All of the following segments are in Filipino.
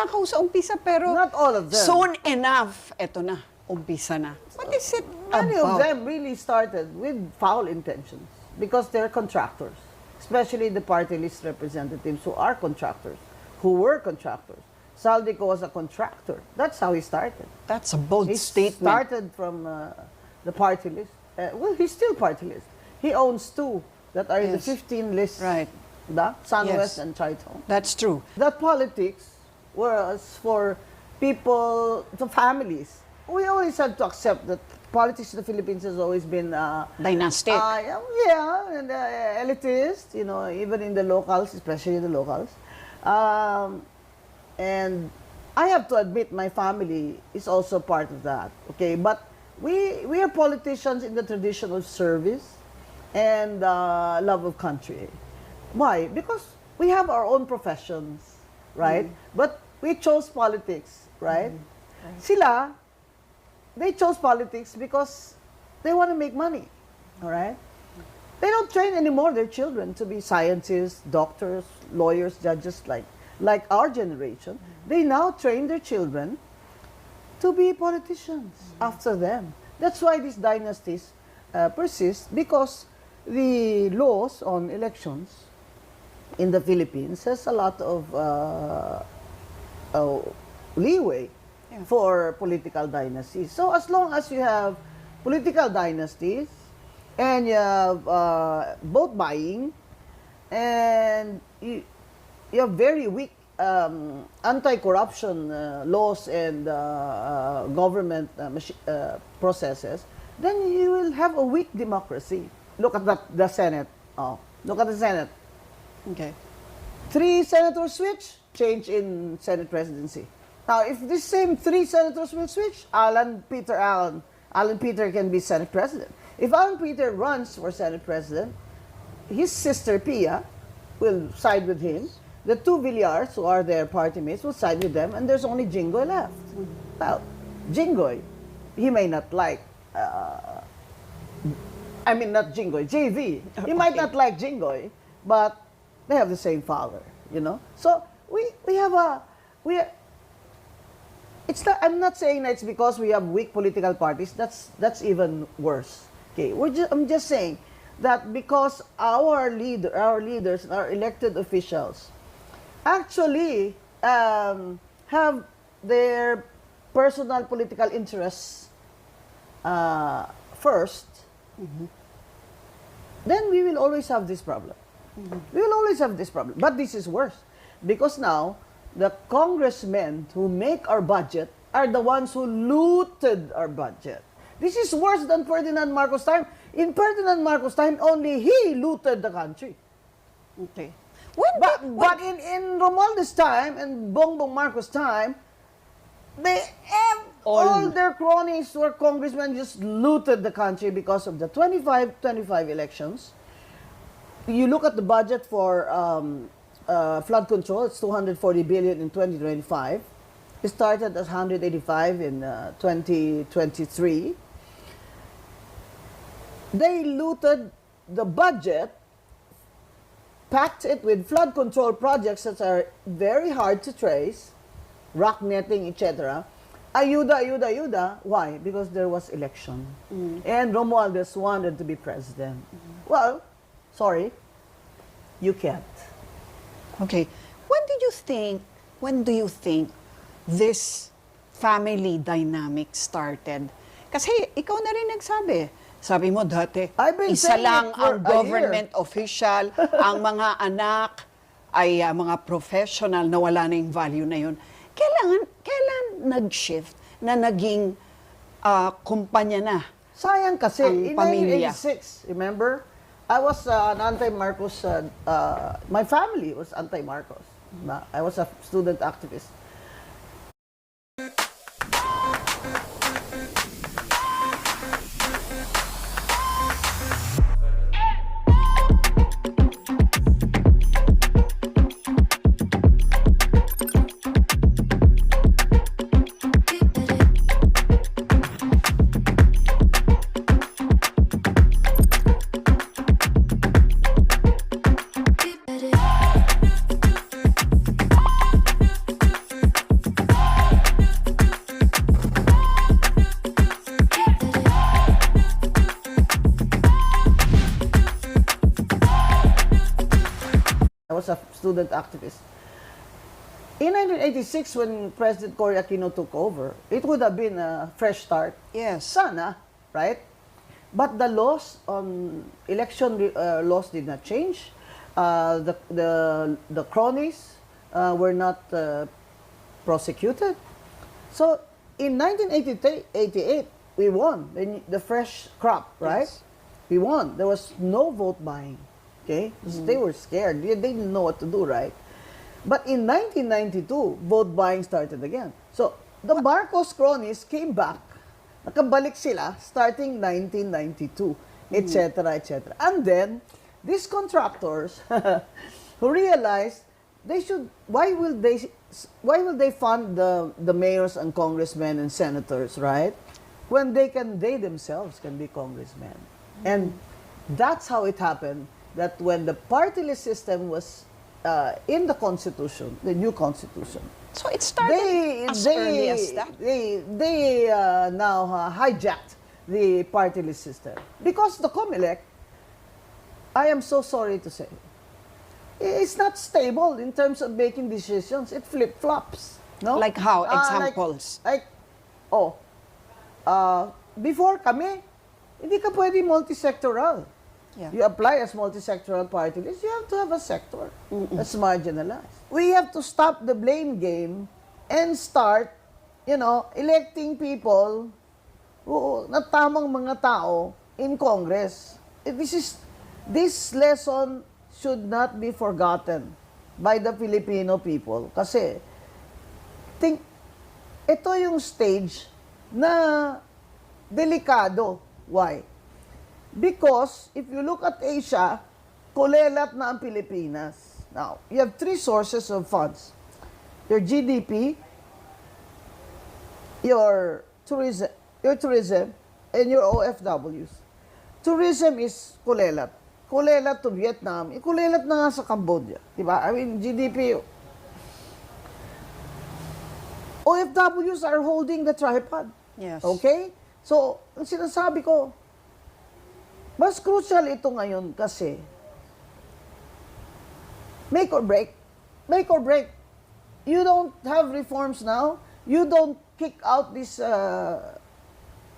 magnanakaw sa umpisa, pero Not all of them. soon enough, eto na, umpisa na. What is it Many of about? them really started with foul intentions because they're contractors, especially the party list representatives who are contractors, who were contractors. Saldico was a contractor. That's how he started. That's a bold He statement. started from the party list. Well, he's still party list. He owns two that are in the Yes. 15 list. Right. Sunwest Yes. and Chaitong. That's true. That politics was for people, the families. We always had to accept that politics in the Philippines has always been Dynastic. and elitist, you know, even in the locals, especially in the locals. And I have to admit my family is also part of that, okay? But we are politicians in the tradition of service and love of country. Why? Because we have our own professions, right? But we chose politics, right? Sila, they chose politics because they want to make money, all right? They don't train anymore their children to be scientists, doctors, lawyers, judges like our generation. They now train their children to be politicians after them. That's why these dynasties persist, because the laws on elections in the Philippines has a lot of leeway for political dynasties. So as long as you have political dynasties and you have vote buying and you have very weak anti-corruption laws and government processes, then you will have a weak democracy. Look at the Senate. Oh, look at the Senate. Okay. 3 senators switch, change in Senate presidency. Now, if these same 3 senators will switch, Alan Peter can be Senate president. If Alan Peter runs for Senate president, his sister Pia will side with him. The 2 Villars, who are their party mates, will side with them, and there's only Jinggoy left. Well, Jinggoy, he may not like, not Jinggoy, JV. He might not like Jinggoy, but they have the same father, you know. So it's not, I'm not saying that it's because we have weak political parties. That's even worse. Okay, I'm just saying that because our leaders, our elected officials, actually have their personal political interests first, then we will always have this problem. We will always have this problem. But this is worse, because now the congressmen who make our budget are the ones who looted our budget. This is worse than Ferdinand Marcos' time. In Ferdinand Marcos' time, only he looted the country. Okay. But in Romualdez' time and Bongbong Marcos' time, all their cronies were congressmen, just looted the country because of the 25 elections. You look at the budget for flood control, it's 240 billion in 2025. It started as 185 in 2023. They looted the budget, packed it with flood control projects that are very hard to trace, rock netting, etc. Ayuda. Why? Because there was election. And Romualdez wanted to be president. Well, sorry, you can't. Okay. When do you think this family dynamic started? Kasi ikaw na rin nagsabi. Sabi mo dati, I've been isa saying lang it for ang a government official, ang mga anak ay mga professional na wala na yung value na yun. Kailan nag-shift na naging kumpanya na? Sayang kasi, Ang in pamilya. 1986, remember? I was an anti-Marcos, my family was anti-Marcos. I was a student activist. student activist. In 1986, when President Cory Aquino took over, it would have been a fresh start. Yes. Sana, right? But the laws on election laws did not change. The cronies were not prosecuted. So in 1988, we won the fresh crop, right? Yes. We won. There was no vote buying. Okay, they were scared. They didn't know what to do, right? But in 1992, vote buying started again. So the Marcos cronies came back. Nakabalik sila starting 1992, etc., etc. And then these contractors who realized why will they fund the mayors and congressmen and senators, right? When they themselves can be congressmen. And that's how it happened that when the party-less system was in the Constitution, the new Constitution, So it started as early as that. they now hijacked the party-list system. Because the COMELEC, I am so sorry to say, it's not stable in terms of making decisions. It flip-flops. No? Like how? Examples? Before kami, hindi ka pwede multi-sectoral. Yeah. You apply as multi-sectoral party list, you have to have a sector that's marginalized. We have to stop the blame game and start, electing people na tamang mga tao in Congress. This lesson should not be forgotten by the Filipino people. Kasi, ito yung stage na delikado. Why? Because if you look at Asia, kulelat na ang Pilipinas. Now, you have three sources of funds. Your GDP, your tourism, and your OFWs. Tourism is kulelat. Kulelat to Vietnam. Kulelat na nga sa Cambodia. Diba? I mean, GDP. OFWs are holding the tripod. Yes. Okay? So, ang sinasabi ko, mas crucial ito ngayon kasi make or break. Make or break. You don't have reforms now. You don't kick out these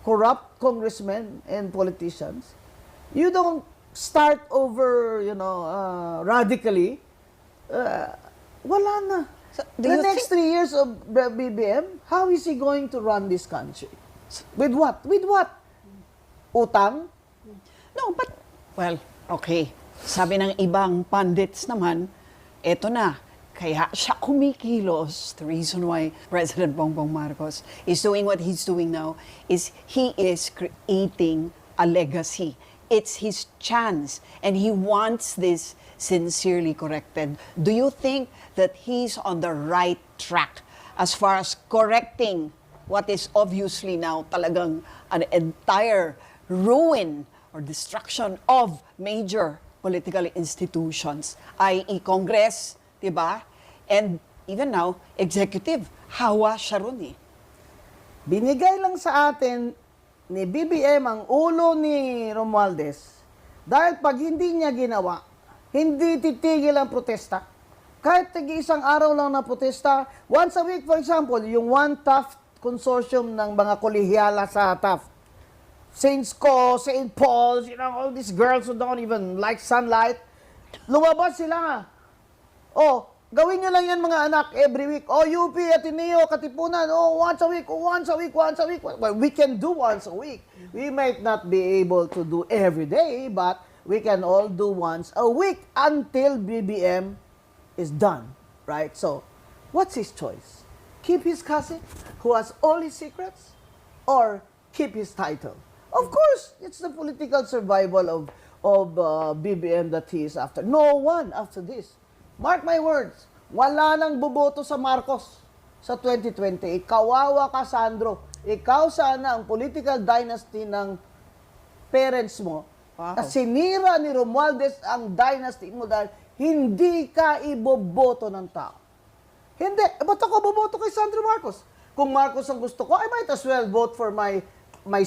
corrupt congressmen and politicians. You don't start over, radically. Wala na. So, do The you next 3 years of BBM, how is he going to run this country? With what? With what? Utang? No, but, well, okay. Sabi ng ibang pundits naman, eto na, kaya siya kumikilos. The reason why President Bongbong Marcos is doing what he's doing now is he is creating a legacy. It's his chance, and he wants this sincerely corrected. Do you think that he's on the right track as far as correcting what is obviously now talagang an entire ruin or destruction of major political institutions, i.e. Congress, diba? And even now, executive, hawa siya ron eh. Binigay lang sa atin ni BBM ang ulo ni Romualdez dahil pag hindi niya ginawa, hindi titigil ang protesta. Kahit isang araw lang na protesta, once a week, for example, yung One Taft Consortium ng mga kolehiyala sa Taft, Saints Co, St. Paul's, all these girls who don't even like sunlight, lumabas sila. Gawin nyo lang yan mga anak every week. UP, Ateneo, Katipunan, once a week. Well, we can do once a week. We might not be able to do every day, but we can all do once a week until BBM is done, right? So, what's his choice? Keep his cousin, who has all his secrets, or keep his title? Of course, it's the political survival of BBM that he is after. No one after this. Mark my words, wala nang boboto sa Marcos sa 2028. Kawawa ka, Sandro. Ikaw sana ang political dynasty ng parents mo. Wow. Na sinira ni Romualdez ang dynasty mo dahil hindi ka iboboto ng tao. Hindi. Ba't ako boboto kay Sandro Marcos? Kung Marcos ang gusto ko, I might as well vote for my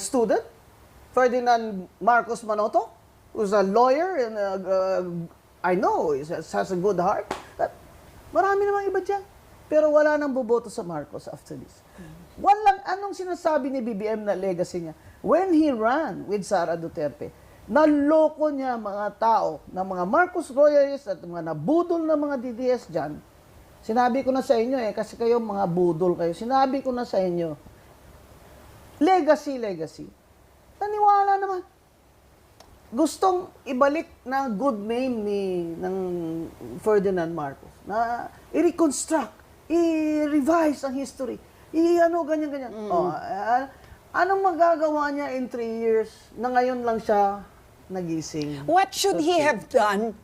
student, Ferdinand Marcos Manoto, who's a lawyer and I know has a good heart. Marami namang iba dyan. Pero wala nang boboto sa Marcos after this. Walang anong sinasabi ni BBM na legacy niya. When he ran with Sara Duterte, naloko niya mga tao ng mga Marcos Royalists at mga nabudol na mga DDS dyan. Sinabi ko na sa inyo kasi kayo mga budol kayo. Sinabi ko na sa inyo, legacy. Naniwala naman. Gustong ibalik na good name ng Ferdinand Marcos. Na i-reconstruct, i-revise ang history. Ganyan. Anong magagawa niya in 3 years na ngayon lang siya nagising? What should he have done?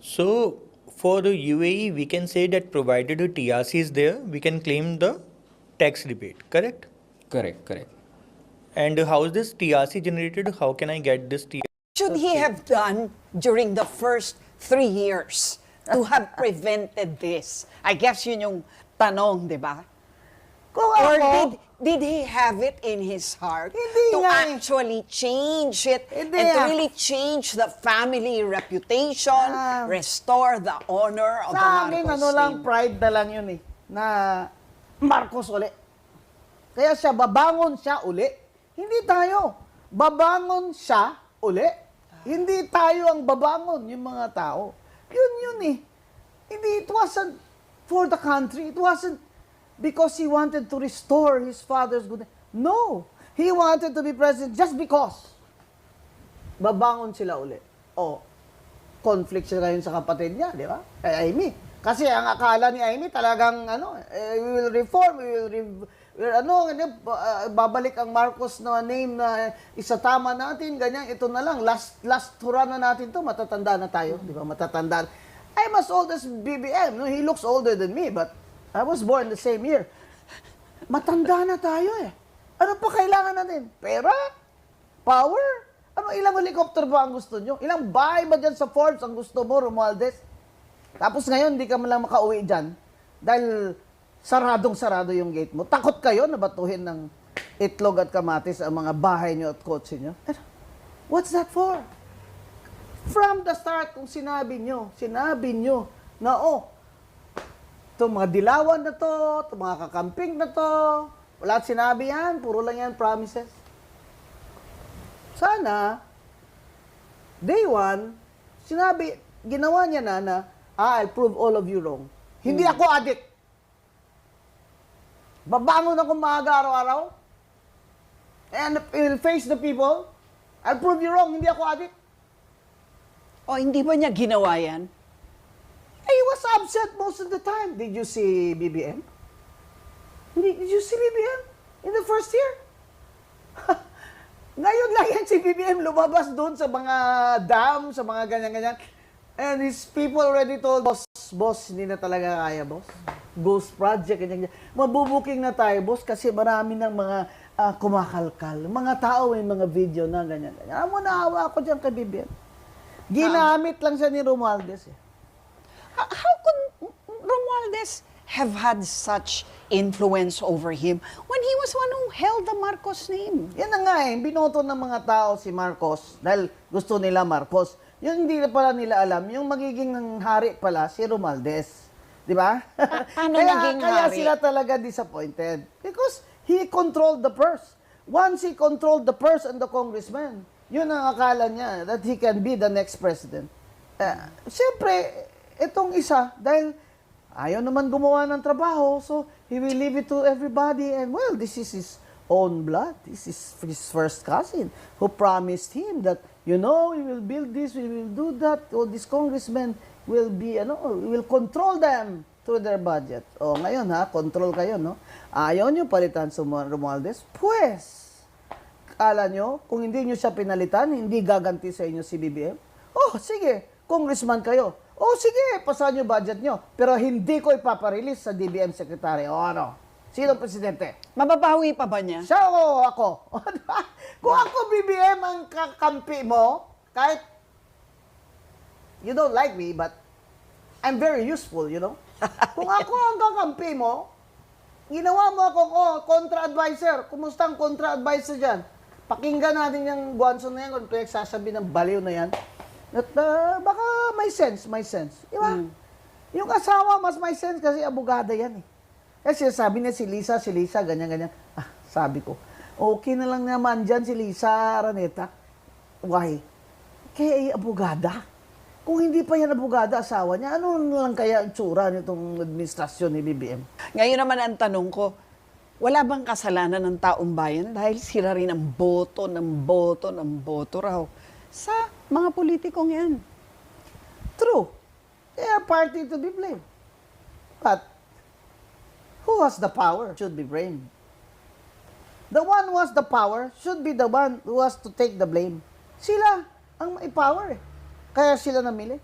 So, for the UAE, we can say that provided the TRC is there, we can claim the tax rebate, correct? Correct. And how is this TRC generated? How can I get this TRC? Should he have done during the first 3 years to have prevented this? I guess yun yung tanong, di ba? Kung Or ako, did he have it in his heart Hindi to nga eh. actually change it Hindi and to ah. really change the family reputation, restore the honor of the sa akin, Marcos lang, name? pride na lang yun na Marcos uli. Kaya babangon siya uli. Hindi tayo. Babangon siya uli. Hindi tayo ang babangon, yung mga tao. Yun Hindi, it wasn't for the country. It wasn't because he wanted to restore his father's good name. No. He wanted to be president just because. Babangon sila uli. Conflict sila ngayon sa kapatid niya, di ba? Kay Amy. Kasi ang akala ni Amy talagang, we will reform, babalik ang Marcos na name na isatama natin, ganyan, ito na lang, last hurrah na natin to, matatanda na tayo, di ba? Matatanda. I'm as old as BBM, no? He looks older than me, but I was born the same year. Matanda na tayo Ano pa kailangan natin? Pera? Power? Ilang helicopter ba ang gusto nyo? Ilang bahay ba dyan sa Forbes ang gusto mo, Romualdez? Tapos ngayon, hindi ka man lang makauwi dyan dahil saradong-sarado yung gate mo. Takot kayo na batuhin ng itlog at kamatis ang mga bahay nyo at kotse nyo? What's that for? From the start, kung sinabi nyo na, itong mga dilawan na to, itong mga kakamping na to, wala sinabi yan, puro lang yan promises. Sana, day one, ginawa niya na, I'll prove all of you wrong. Hindi ako adik. Babangon ako maaga araw-araw, and I'll face the people, I'll prove you wrong, hindi ako adik. O hindi ba niya ginawa yan? He was upset most of the time. Did you see BBM? Did you see BBM in the first year? Ngayon lang yan si BBM lumabas doon sa mga dam, sa mga ganyan-ganyan. And his people already told, boss, hindi na talaga kaya, boss. Ghost project, ganyan-ganyan. Mabubuking na tayo, boss, kasi marami ng mga kumakalkal. Mga tao may mga video na ganyan-ganyan. Alam mo, naawa ako dyan kay BBM. Ginamit lang siya ni Romualdez How could Romualdez have had such influence over him when he was one who held the Marcos name? Yan na nga binoto ng mga tao si Marcos dahil gusto nila Marcos. Yung hindi na pala nila alam, yung magiging hari pala si Romualdez. Di ba? Paano naging kaya hari? sila talaga disappointed. Because he controlled the purse. Once he controlled the purse and the congressman, yun ang akala niya, that he can be the next president. Siyempre, itong isa, dahil ayaw naman gumawa ng trabaho, so he will leave it to everybody. And well, this is his own blood. This is his first cousin who promised him that, we will build this, we will do that. All these congressmen will be, we will control them through their budget. Ngayon control kayo, no? Ayaw nyo palitan si Romualdez? Pues, kala nyo, kung hindi nyo siya pinalitan, hindi gaganti sa inyo si BBM? Sige, congressman kayo. Sige, pasahan nyo budget nyo. Pero hindi ko ipaparelease sa DBM Secretary. Sino presidente? Mababawi pa ba niya? Siya o ako? Kung ako BBM ang kakampi mo, kahit you don't like me, but I'm very useful, Kung ako ang kakampi mo, ginawa mo ako, contra-advisor. Kumusta ang contra-advisor dyan? Pakinggan natin yung Guanzon na yan, kung sasabi ng baliw na yan. At baka may sense. Di ba? Yung asawa, mas may sense kasi abogada yan eh. Kasi sabi niya si Lisa, ganyan-ganyan. Ah, sabi ko, okay na lang naman dyan si Lisa Araneta. Why? Kaya abogada. Kung hindi pa yan abogada, asawa niya, ano lang kaya ang tsura nitong administrasyon ni BBM? Ngayon naman ang tanong ko, wala bang kasalanan ng taong bayan dahil sila rin ang boto raw sa mga politikong yan? True. They are party to be blamed. But who has the power should be blamed. The one who has the power should be the one who has to take the blame. Sila ang may power eh. Kaya sila namili.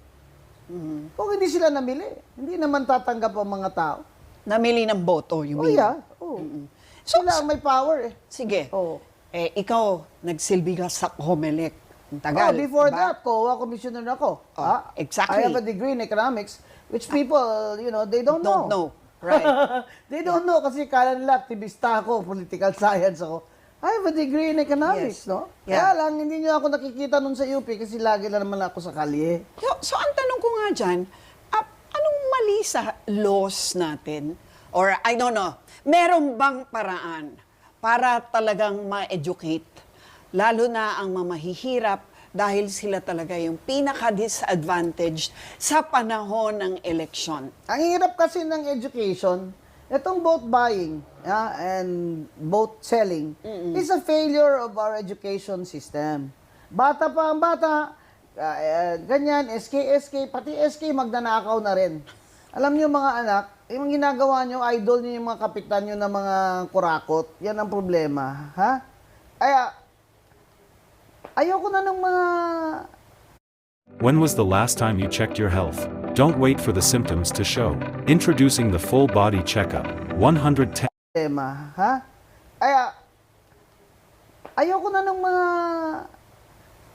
Kung hindi sila namili, hindi naman tatanggap ang mga tao. Namili ng boto, you Oh mean? yeah. Oh. Sila ang may power eh. Sige. Oh. Ikaw, nagsilbi ka sa COMELEC. Ang tagal. Before diba? that, COA commissioner ako. Oh, exactly. I have a degree in economics, which people, they don't know. Don't know. Right. They don't know kasi kala nila aktivista ako, political science ako. I have a degree in economics, Yes. no? Yeah. Kaya lang, hindi nyo ako nakikita nun sa UP kasi lagi na naman ako sa kalye. So ang tanong ko nga dyan, anong mali sa laws natin? Or, I don't know, meron bang paraan para talagang ma-educate, lalo na ang mamahihirap dahil sila talaga yung pinaka-disadvantaged sa panahon ng eleksyon? Ang hirap kasi ng education, itong vote buying and vote selling is a failure of our education system. Bata pa ang bata, ganyan, SK, pati SK magnanakaw na rin. Alam niyo mga anak, yung ginagawa niyo, idol niyo yung mga kapitan niyo na mga kurakot, yan ang problema. Ha? Ayoko na ng mga... When was the last time you checked your health? Don't wait for the symptoms to show. Introducing the full body checkup. 110 problema, ha? Ayoko na ng mga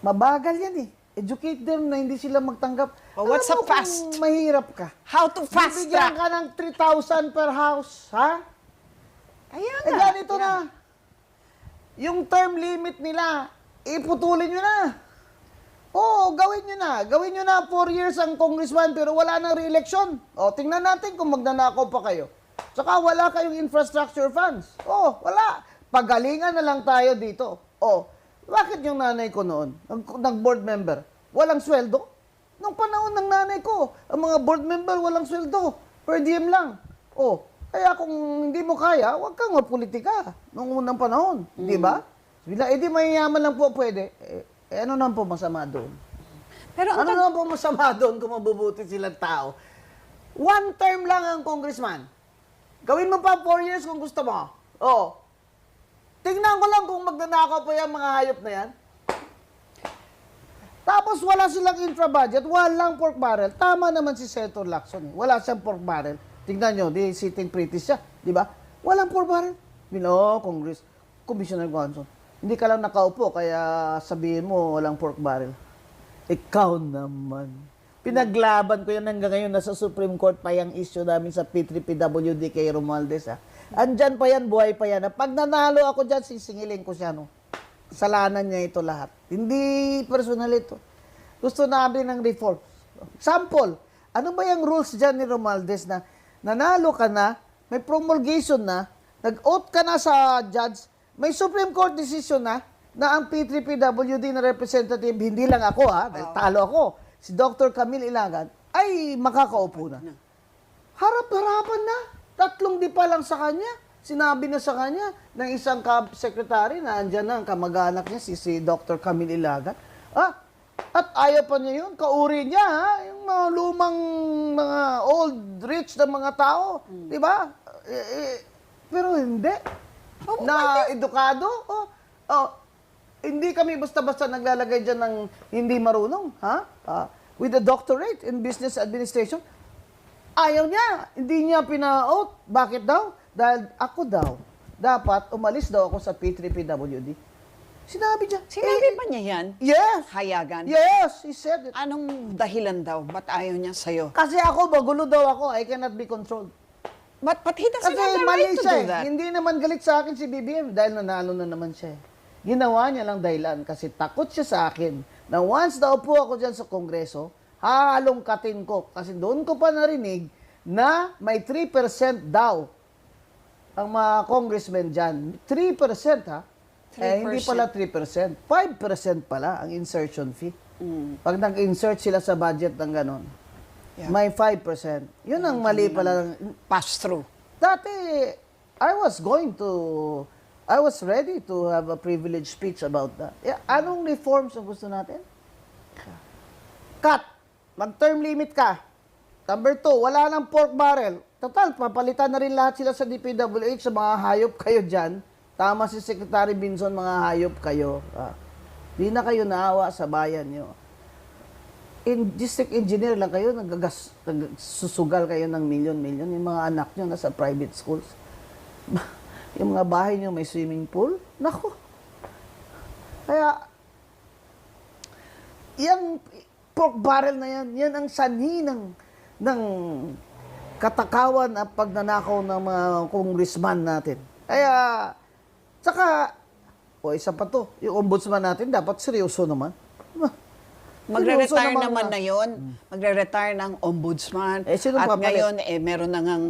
mabagal yan eh. Educate them na hindi sila magtanggap. What's Alam mo up fast? kung mahirap ka. How to fast Bibigyan track? ka ng 3,000 per house, ha? Kaya Eh nga. ganito na. Yung term limit nila, iputulin nyo na. Oo, gawin nyo na. Gawin nyo na 4 years ang congressman pero wala nang re-election. O, tingnan natin kung magnanakaw pa kayo. Saka wala kayong infrastructure funds. O, wala. Pagalingan na lang tayo dito. O, bakit yung nanay ko noon, nag-board member, walang sweldo? Nung panahon ng nanay ko, ang mga board member walang sweldo. Per diem lang. O, kaya kung hindi mo kaya, huwag kang mapolitika nung unang panahon. Di ba? Bila, di mayayaman lang po pwede. Ano naman po masama doon? Pero ang Ano naman po masama doon kung mabubuti silang tao? 1 term lang ang congressman. Gawin mo pa 4 years kung gusto mo. Oo. Tingnan ko lang kung magnanakaw pa yung mga hayop na yan. Tapos wala silang infra-budget, walang pork barrel. Tama naman si Senator Lacson. Wala siyang pork barrel. Tingnan nyo, di sitting pretty siya. Di ba? Walang pork barrel. Congress, Commissioner Gonson. Hindi ka lang nakaupo, kaya sabihin mo walang pork barrel. Ikaw naman. Pinaglaban ko yan hanggang ngayon. Nasa Supreme Court pa yung issue namin sa P3PWD kay Romualdez. Andyan pa yan, buhay pa yan. Pag nanalo ako dyan, sisingilin ko siya. No? Kasalanan niya ito lahat. Hindi personal ito. Gusto namin ng reform. Sample, ano ba yung rules dyan ni Romualdez na nanalo ka na, may promulgation na, nag-oath ka na sa judge, may Supreme Court decision na ang P3PWD na representative, hindi lang ako dahil talo ako, si Dr. Camille Ilagan, ay makakaupo na. Harap-harapan na. 3 di pa lang sa kanya. Sinabi na sa kanya ng isang secretary na andyan na ang kamag-anak niya, si Dr. Camille Ilagan. At ayaw pa niya yun. Kauri niya, yung mga lumang, mga old, rich na mga tao. Di ba? Pero hindi. Na edukado. Hindi kami basta-basta naglalagay dyan ng hindi marunong. With a doctorate in business administration. Ayaw niya. Hindi niya pina-out. Bakit daw? Dahil ako daw, dapat umalis daw ako sa P3PWD. Sinabi niya. Sinabi ba niya yan? Yes. Hayagan? Yes, he said it. Anong dahilan daw? Ba't ayaw niya sa'yo? Kasi ako, magulo daw ako. I cannot be controlled. But he doesn't Kasi have the mali right to siya do that. Hindi naman galit sa akin si BBM dahil nanalo na naman siya. Ginawa niya lang dahilan kasi takot siya sa akin na once naupo ako dyan sa Kongreso, halongkatin ko. Kasi doon ko pa narinig na may 3% daw ang mga congressmen dyan. 3% ha? Hindi 3%. pala 3%. 5% pala ang insertion fee. Pag nag-insert sila sa budget ng ganon, Yeah. may 5%. Yun ang mali pala. Pass through. Dati, I was ready to have a privileged speech about that. Anong reforms ang gusto natin? Cut. Mag-term limit ka. Number 2, wala nang pork barrel. Total, papalitan na rin lahat sila sa DPWH, sa mga hayop kayo dyan. Tama si Secretary Binson, mga hayop kayo. Di na kayo naawa sa bayan nyo. District engineer lang kayo, susugal kayo ng milyon-milyon. Yung mga anak nyo nasa private schools. Yung mga bahay nyo may swimming pool. Naku. Kaya, yung pork barrel na yan ang sanhi ng katakawan at pagnanakaw ng mga congressman natin. Kaya, tsaka, isa pa to, yung ombudsman natin dapat seryoso naman. Magre-retire naman na yon. Magre-retire ng ombudsman. Sino At papalit? ngayon, meron na ngang,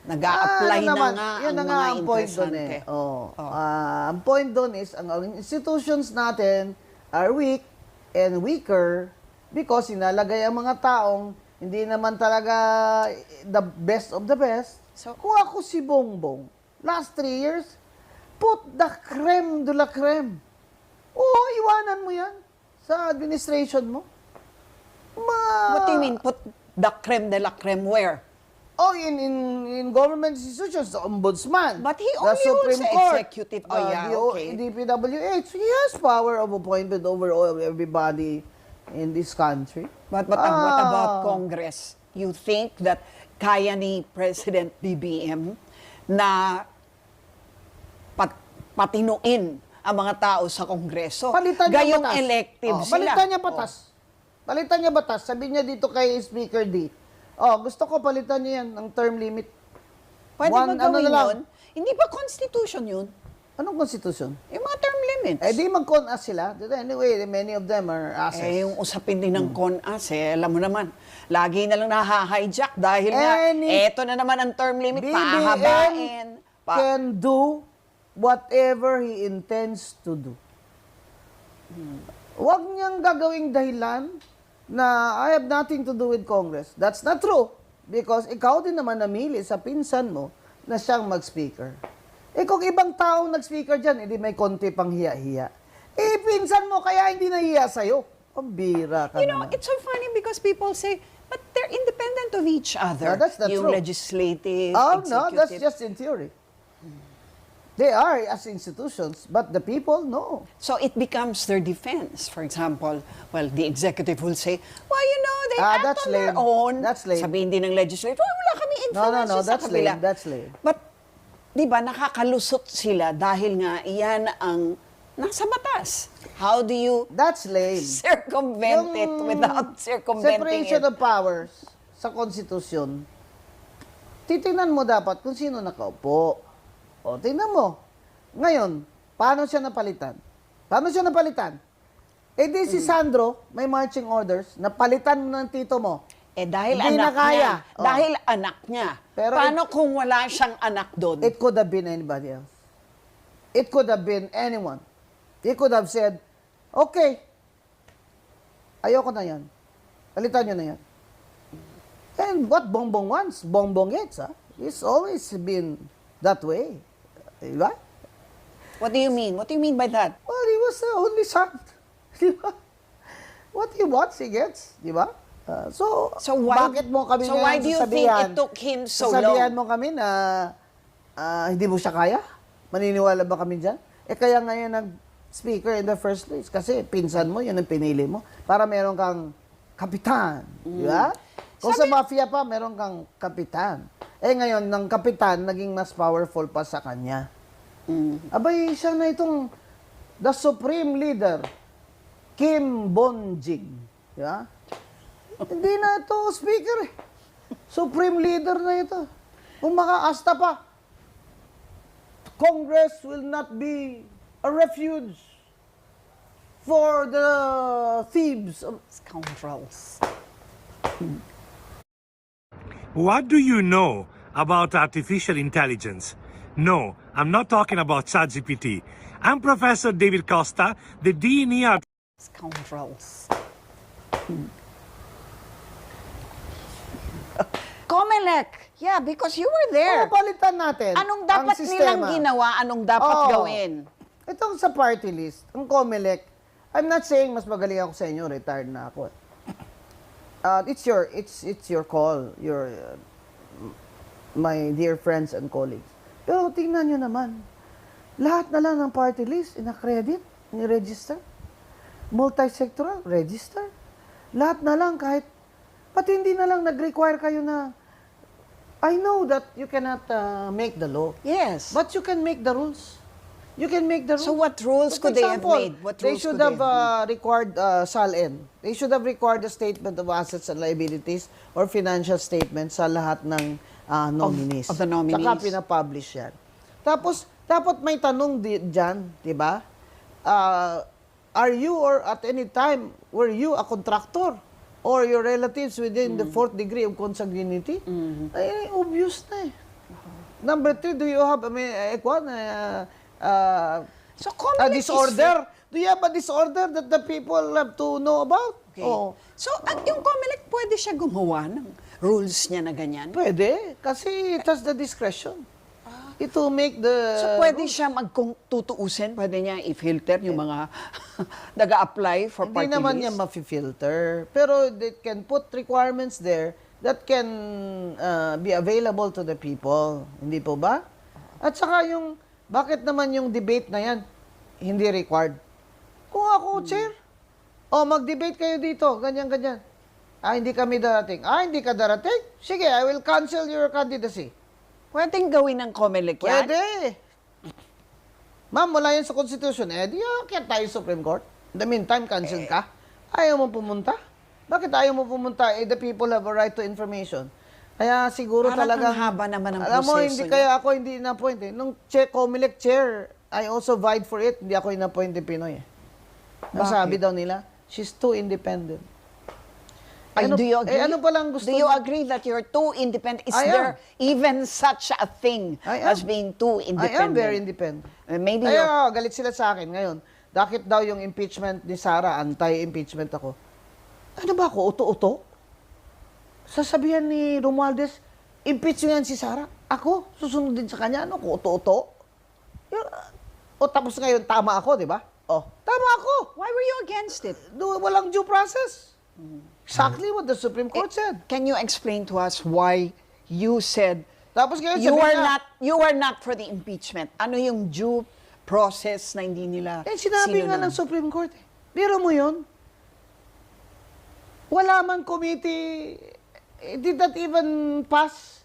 nag-a-apply na nga ang mga ang point doon interesante. Ang point doon is, ang institutions natin are weak and weaker because sinalagay ang mga taong hindi naman talaga the best of the best. So, Kung ako si Bongbong, last 3 years, put the creme de la creme. Oo, iwanan mo yan sa administration mo. what do you mean, put the creme de la creme where? In government institutions, the ombudsman, But he the only Supreme holds the Court, executive. Okay. DPWH, he has power of appointment over everybody in this country. But what about Congress? You think that kaya ni President BBM na patinuin ang mga tao sa Kongreso? Palitan niya Gayong batas. elective sila. Palitan niya batas. Palitan niya batas. Sabi niya dito kay Speaker D, gusto ko palitan niya yan ng term limit. Pwede ba gawin na lang. yun? Hindi ba constitution yun? Anong constitution? Yung mga term limits. Di mag-con-as sila. Anyway, many of them are assets. Yung usapin din ng CONAS, alam mo naman, lagi na lang nahahijack dahil eto na naman ang term limit, pahabain. Can do whatever he intends to do. Huwag niyang gagawing dahilan na I have nothing to do with Congress. That's not true. Because ikaw din naman namili sa pinsan mo na siyang mag-speaker. Kung ibang taong nag-speaker dyan, hindi may konti pang hiya-hiya. Pinsan mo, kaya hindi nahiya sa'yo. Pambira ka You know, naman. it's so funny because people say, but they're independent of each other. No, that's not yung true. legislative, No, executive. that's just in theory. They are as institutions, but the people, no. So it becomes their defense. For example, well, the executive will say, well, they act That's on their lame. own. That's lame. Sabihin din ng legislature, wala kami influence No, sa that's kabila. lame. That's lame. But, di ba, nakakalusot sila dahil nga iyan ang nasa batas. How do you That's lame. circumvent it without circumventing Separation it? of powers sa konstitusyon, titingnan mo dapat kung sino nakaupo. Tingnan mo. Ngayon, paano siya napalitan? Si Sandro, may marching orders, napalitan mo ng tito mo. Dahil Hindi na anak kaya. niya. Dahil anak niya. Pero Paano kung wala siyang anak doon? It could have been anybody else. It could have been anyone. He could have said, okay, ayoko na yan. Palitan nyo na yan. And what Bongbong wants, Bongbong gets. It's always been that way. Diba? What do you mean? What do you mean by that? Well, he was the only son. Diba? What he wants, he gets. Diba? So bakit mo kami so why do you think it took him so sasabihan long? mo kami na hindi mo siya kaya? Maniniwala ba kami dyan? Kaya ngayon nag-speaker in the first place. Kasi pinsan mo, yun ang pinili mo. Para meron kang kapitan. Di ba? Kung sa mafia pa, meron kang kapitan. Ngayon, ng kapitan, naging mas powerful pa sa kanya. Abay, siya na itong the supreme leader, Kim Bonjing. Di ba? Hindi na ito speaker eh. Supreme leader na ito. Kung makaasta pa, Congress will not be a refuge for the thieves. Scoundrels. What do you know about artificial intelligence? No, I'm not talking about ChatGPT. I'm Professor David Costa, the Dean here. Scoundrels. Comelec. Yeah, because you were there. Palitan natin Anong ang dapat nilang sistema. ginawa? Anong dapat Oo. gawin? Itong sa party list, ang COMELEC, I'm not saying mas magaling ako sa inyo, retired na ako. It's your call, my dear friends and colleagues. Pero tingnan nyo naman, lahat na lang ng party list, ina-credit, ni-register. Multi-sectoral, register. Lahat na lang, kahit, pati hindi na lang nag-require kayo na, I know that you cannot make the law, Yes. but you can make the rules. You can make the rules. So what rules For could they have example, made? What they rules should could have they have required SALN. They should have required a statement of assets and liabilities or financial statements sa lahat ng nominees. of the nominees. Saka pinapublish yan. Tapos, dapat may tanong dyan, di ba? Are you or at any time, were you a contractor? Or your relatives within the fourth degree of consanguinity? Ay, obvious na eh. Number 3, do you have So a Comelec is disorder? Do you have a disorder that the people have to know about? Okay. Oo. So, yung Comelec, pwede siya gumawa ng rules niya na ganyan? Pwede, kasi it has the discretion. It will make the... So, pwede siya tutuusin? Pwede niya i-filter yung mga nag-a-apply for Hindi party naman list? niya ma-filter. Pero they can put requirements there that can be available to the people. Hindi po ba? At saka yung, bakit naman yung debate na yan, hindi required? Kung ako, chair, mag-debate kayo dito, ganyan-ganyan. Hindi kami darating. Hindi ka darating? Sige, I will cancel your candidacy. Pwedeng gawin ng Comelec yan? Pwede. Ma'am, wala yan sa Constitution. Di kaya tayo Supreme Court. In the meantime, cancel ka. Ayaw mo pumunta? Bakit ayaw mo pumunta? The people have a right to information. Kaya siguro Parang talaga... ang haba naman ng Alam mo, proseso hindi niya. kaya ako hindi na-appoint eh. Nung Comelec chair, I also vied for it. Hindi ako in-appoint ni Pinoy eh. Ang Bakit? sabi daw nila, she's too independent. Ay, do you agree? ano palang gusto Do you niya? agree that you're too independent? Is I am. there even such a thing I am. as being too independent? I am very independent. Maybe Kaya you're... galit sila sa akin ngayon. Bakit daw yung impeachment ni Sara, anti-impeachment ako? Ano ba ako, uto-uto? Sasabihan ni Romualdez, impeach nyo yan si Sara. Ako, susunod din sa kanya. Ano ko, uto-uto? Tapos ngayon, tama ako, di ba? Tama ako. Why were you against it? Walang due process. Exactly what the Supreme Court said. Can you explain to us why you said Tapos ngayon, you sabihin are niya, you are not for the impeachment? Ano yung due process na hindi nila sinabi nga ng Supreme Court. Biro mo yun? Wala man committee, it did not even pass,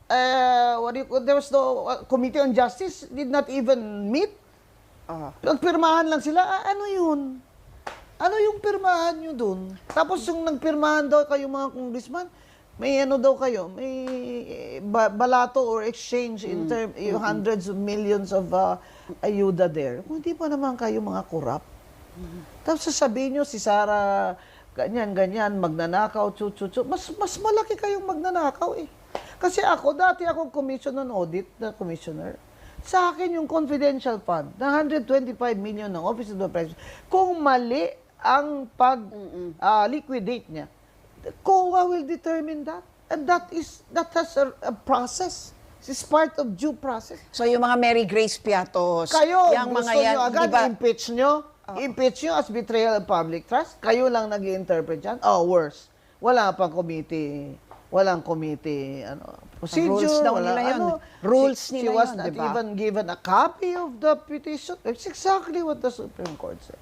there was no Committee on Justice, did not even meet. Nagpirmahan lang sila, ano yun? Ano yung pirmahan nyo dun? Tapos yung nagpirmahan daw kayo mga congressman, may ano daw kayo, may balato or exchange in yung hundreds of millions of ayuda there. Kung hindi pa naman kayo mga corrupt. Tapos sasabihin nyo si Sara, ganyan, magnanakaw, mas malaki kayong magnanakaw eh. Kasi dati akong commission on audit na commissioner. Sa akin yung confidential fund na 125 million ng Office of the President, kung mali ang pag-liquidate niya, COA will determine that. And that has a process. It's part of due process. So yung mga Mary Grace Piatos, Kayo, yung gusto mga yan, nyo agad, di ba? impeach nyo as betrayal of public trust. Kayo lang nag-interpret yan. Worse. Wala pang committee. Walang committee, procedure. Rules daw wala, nila yun. Rules she nila was yun, not di ba? even given a copy of the petition. It's exactly what the Supreme Court said.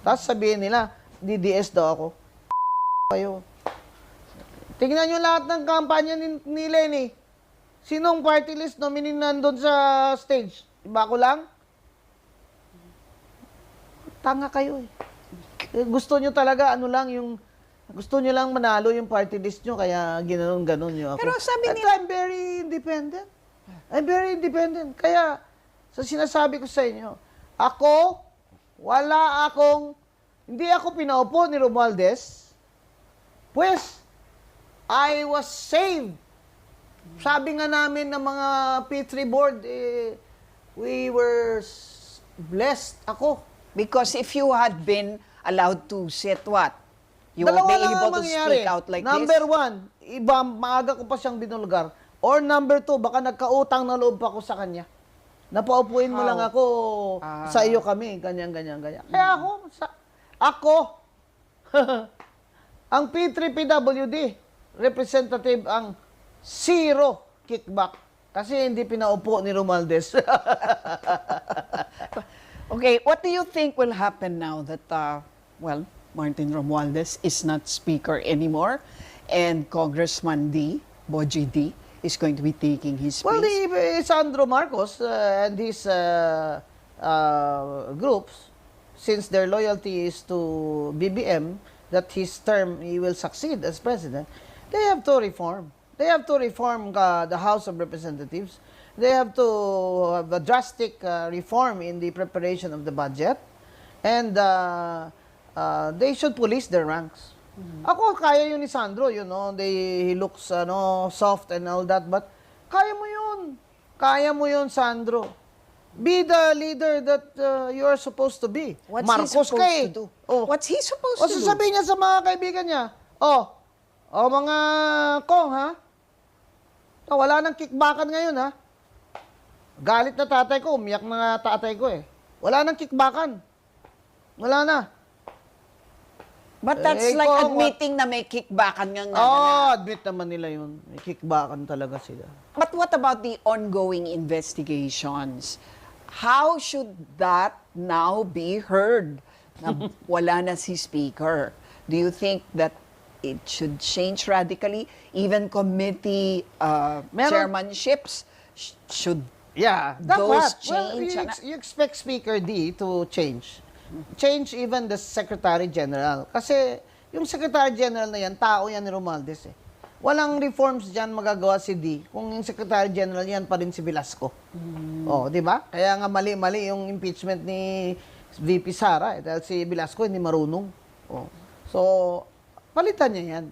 Tapos sabihin nila, DDS daw ako. Kayo. Tingnan nyo lahat ng kampanya ni Lenny. Sinong party list nominee nandun sa stage? Iba ko lang? Tanga kayo eh. Gusto nyo talaga, gusto nyo lang manalo yung party list nyo, kaya ginanon-ganon nyo ako. Pero sabi At nila- I'm very independent. I'm very independent. Kaya, sa sinasabi ko sa inyo, wala akong hindi ako pinaupo ni Romualdez, pues, I was saved. Sabi nga namin ng mga P3 board, we were blessed ako. Because if you had been allowed to sit what? You would Dalawa be lang ang able to mangyayari. speak out like Number this? one, iba, maaga ko pa siyang binulgar. Or number two, baka nagkautang na loob pa ako sa kanya. Napaupuin mo How? lang ako sa iyo kami, ganyan. Kaya ako, ang P3PWD, representative ang zero kickback. Kasi hindi pinaupo ni Romualdez. Okay, what do you think will happen now that, well, Martin Romualdez is not speaker anymore and Congressman Boji D, is going to be taking his Well, place? Sandro Marcos and his groups, since their loyalty is to BBM, that his term he will succeed as president, they have to reform. They have to reform the House of Representatives. They have to have a drastic reform in the preparation of the budget, and they should police their ranks. Ako, kaya yun ni Sandro, he looks soft and all that, but kaya mo yun. Kaya mo yun, Sandro. Be the leader that you are supposed to be. What's Marcos he supposed ka eh. to do? Oh. What's he supposed O to do? sasabihin niya sa mga kaibigan niya, mga kong, ha? Wala nang kickbackan ngayon, ha? Galit na tatay ko, umiyak na tatay ko eh. Wala nang kickbackan. Wala na. But that's Eh, like kung admitting na may kickbackan nga Admit naman nila yun. May kickbackan talaga sila. But what about the ongoing investigations? How should that now be heard? Na wala na si Speaker. Do you think that it should change radically? Even committee chairmanships should Yeah, those dapat. Well, change? you expect Speaker D to change. Change even the Secretary General. Kasi yung Secretary General na yan, tao yan ni Romualdez eh. Walang reforms dyan magagawa si D kung yung Secretary General yan pa rin si Velasco. Di ba? Kaya nga mali-mali yung impeachment ni VP Sara dahil si Velasco hindi marunong. So, palitan niya yan.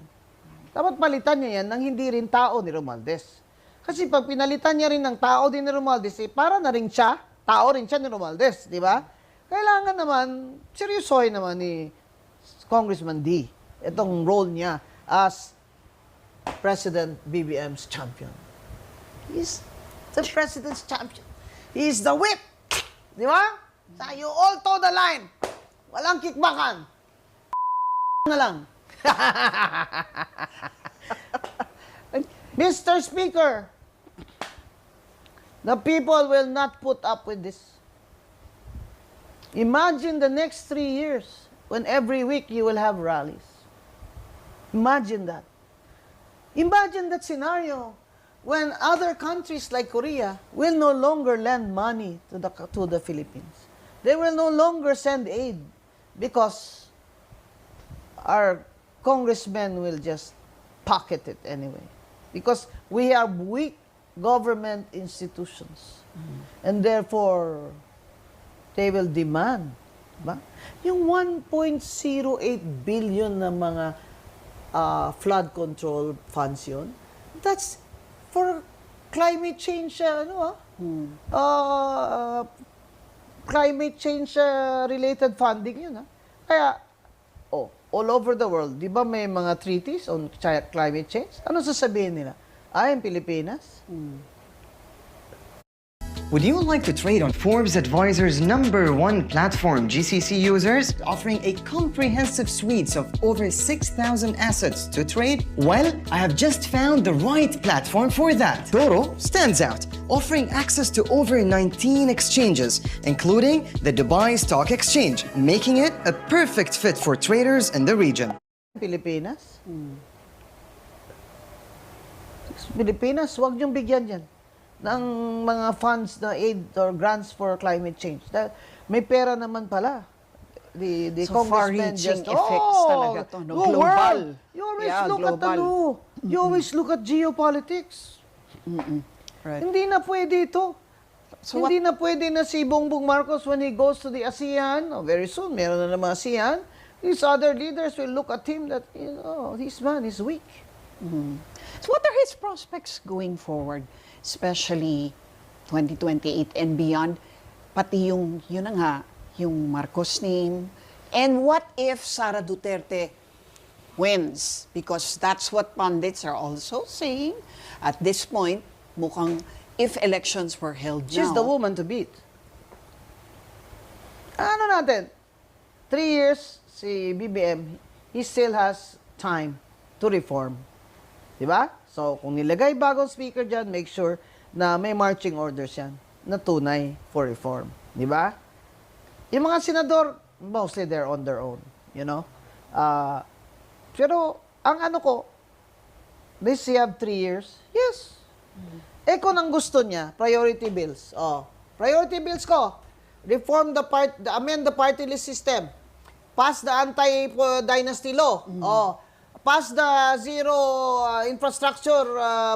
Dapat palitan niya yan ng hindi rin tao ni Romualdez. Kasi pag pinalitan niya rin ng tao din ni Romualdez, para na rin siya, tao rin siya ni Romualdez, di ba? Kailangan naman, seryosohin naman ni Congressman D itong role niya as President BBM's champion. He's the President's champion. He's the whip. Di ba? So you all toe the line. Walang kickbackan. Na lang. Mr. Speaker, the people will not put up with this. Imagine the next 3 years when every week you will have rallies. Imagine that. Imagine that scenario when other countries like Korea will no longer lend money to the Philippines. They will no longer send aid because our congressmen will just pocket it anyway. Because we have weak government institutions. And therefore, they will demand. Ba? Yung 1.08 billion na mga flood control funds yun, that's for climate change, climate change related funding yun. Kaya, all over the world, di ba may mga treaties on climate change? Ano sasabihin nila? Ang Pilipinas? Would you like to trade on Forbes Advisor's #1 platform, GCC users, offering a comprehensive suite of over 6,000 assets to trade? Well, I have just found the right platform for that. Toro stands out, offering access to over 19 exchanges, including the Dubai Stock Exchange, making it a perfect fit for traders in the region. Pilipinas? Pilipinas, huwag niyong bigyan yan ng mga funds na aid or grants for climate change. Dahil may pera naman pala. The So congressmen far-reaching just, effects talaga to, no? go Global. world. You always look at global. you always look at geopolitics. Right. Hindi na pwede ito. So Hindi na pwede na si Bongbong Marcos when he goes to the ASEAN, very soon, meron na naman ASEAN, these other leaders will look at him that, this man is weak. So what are his prospects going forward, especially 2028 and beyond? Pati yung, yun na nga, yung Marcos name. And what if Sara Duterte wins? Because that's what pundits are also saying. At this point, mukhang if elections were held She's now, the woman to beat. Ano natin? 3 years, si BBM, he still has time to reform. Diba? So, kung nilagay bagong speaker dyan, make sure na may marching orders yan na tunay for reform. Diba? Yung mga senador, mostly they're on their own. You know? Pero, ang ano ko, they still have 3 years? Yes. Eh kung ang gusto niya, priority bills. Priority bills ko, amend the party list system. Pass the anti-dynasty law. Pass the zero infrastructure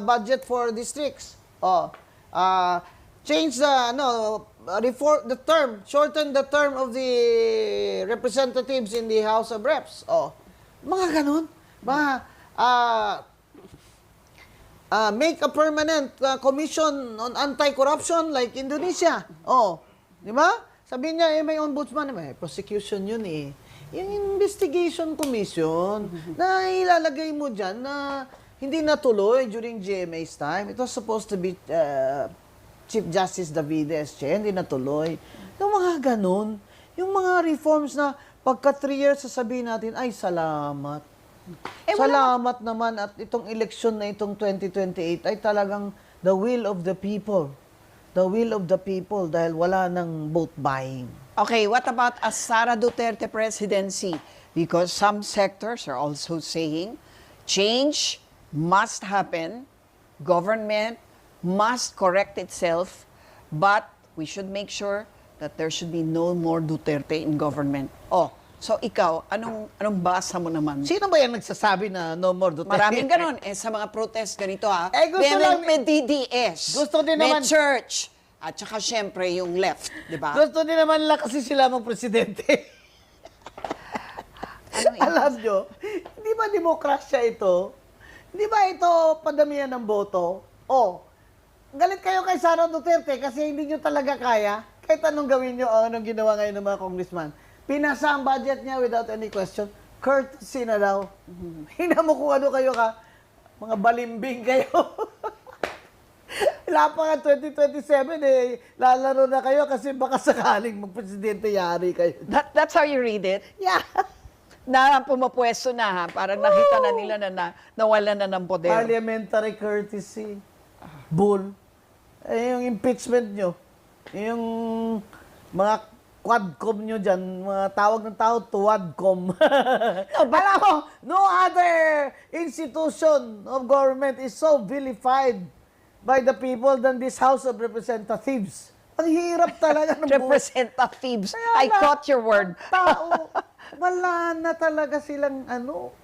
budget for districts. Change shorten the term of the representatives in the House of Reps. Mga ganun. Make a permanent commission on anti-corruption like Indonesia. Di ba? Sabi niya, may ombudsman, may prosecution yun eh. Yung investigation commission na ilalagay mo dyan na hindi natuloy during GMA's time. It was supposed to be Chief Justice Davides, hindi natuloy. Yung mga ganun, yung mga reforms na pagka 3 years sasabihin natin, ay salamat. Salamat naman at itong eleksyon na itong 2028 ay talagang the will of the people. The will of the people dahil wala nang vote buying. okay, what about a Sara Duterte presidency? Because some sectors are also saying change must happen, government must correct itself, but we should make sure that there should be no more Duterte in government. So ikaw, anong basa mo naman? Sino ba yan nagsasabi na no more Duterte? Maraming ganon. Sa mga protest, ganito gusto lang- may DDS. Gusto din may naman- church. At saka syempre yung left, di ba? Gusto din naman lang kasi sila mag-presidente. Alam nyo, hindi ba demokrasya ito? Hindi ba ito padamihan ng boto? Galit kayo kay Sara Duterte kasi hindi nyo talaga kaya. Kahit anong gawin nyo, anong ginawa ngayon ng mga congressman. Pinasa ang budget niya without any question. Courtesy na daw. Hina mo kung ano kayo ka. Mga balimbing kayo. Wala pa nga 2027 lalaro na kayo kasi baka sakaling magpresidente yari kayo. That's how you read it? Yeah. Na pumapwesto na parang nakita na nila na nawala na ng poder. Parliamentary courtesy. Bull. Yung impeachment nyo. Yung mga quadcom nyo dyan, mga tawag ng tao, tuwadcom. Alam mo, no other institution of government is so vilified by the people than this House of Representatives. Ang hirap talaga ng Representatives. I caught your word. Tao, wala na talaga silang